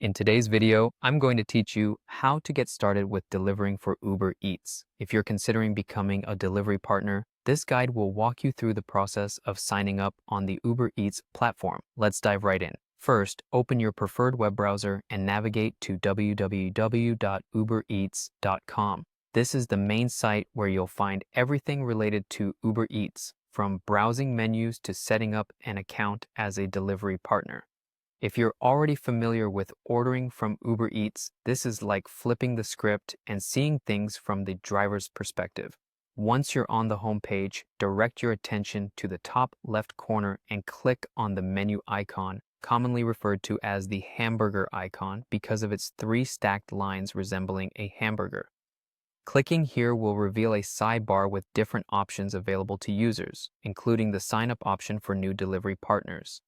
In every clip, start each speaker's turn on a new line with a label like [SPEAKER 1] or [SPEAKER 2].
[SPEAKER 1] In today's video, I'm going to teach you how to get started with delivering for Uber Eats. If you're considering becoming a delivery partner, this guide will walk you through the process of signing up on the Uber Eats platform. Let's dive right in. First, open your preferred web browser and navigate to www.ubereats.com. This is the main site where you'll find everything related to Uber Eats, from browsing menus to setting up an account as a delivery partner. If you're already familiar with ordering from Uber Eats, this is like flipping the script and seeing things from the driver's perspective. Once you're on the home page, direct your attention to the top left corner and click on the menu icon, commonly referred to as the hamburger icon because of its three stacked lines resembling a hamburger. Clicking here will reveal a sidebar with different options available to users, including the sign-up option for new delivery partners.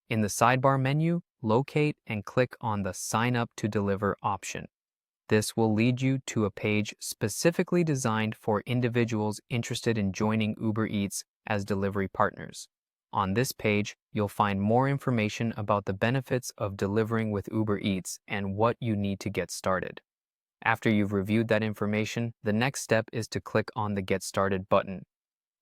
[SPEAKER 1] In the sidebar menu, locate and click on the Sign Up to Deliver option. This will lead you to a page specifically designed for individuals interested in joining Uber Eats as delivery partners. On this page, you'll find more information about the benefits of delivering with Uber Eats and what you need to get started. After you've reviewed that information, the next step is to click on the Get Started button.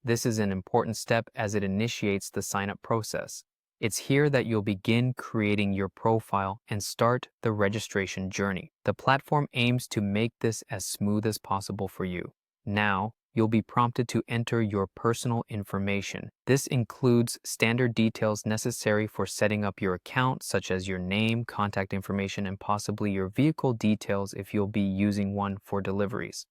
[SPEAKER 1] This is an important step as it initiates the sign-up process. It's here that you'll begin creating your profile and start the registration journey. The platform aims to make this as smooth as possible for you. Now, you'll be prompted to enter your personal information. This includes standard details necessary for setting up your account, such as your name, contact information, and possibly your vehicle details if you'll be using one for deliveries.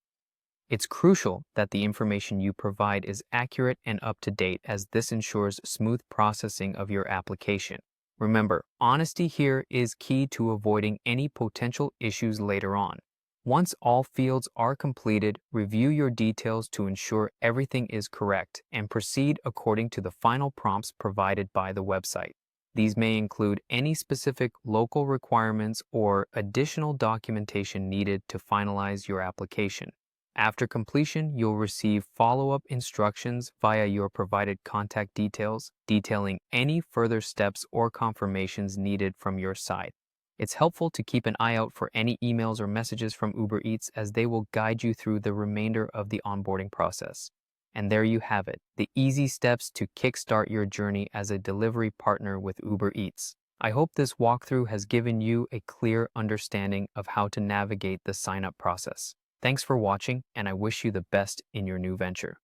[SPEAKER 1] It's crucial that the information you provide is accurate and up to date, as this ensures smooth processing of your application. Remember, honesty here is key to avoiding any potential issues later on. Once all fields are completed, review your details to ensure everything is correct and proceed according to the final prompts provided by the website. These may include any specific local requirements or additional documentation needed to finalize your application. After completion, you'll receive follow-up instructions via your provided contact details, detailing any further steps or confirmations needed from your side. It's helpful to keep an eye out for any emails or messages from Uber Eats, as they will guide you through the remainder of the onboarding process. And there you have it, the easy steps to kickstart your journey as a delivery partner with Uber Eats. I hope this walkthrough has given you a clear understanding of how to navigate the sign-up process. Thanks for watching, and I wish you the best in your new venture.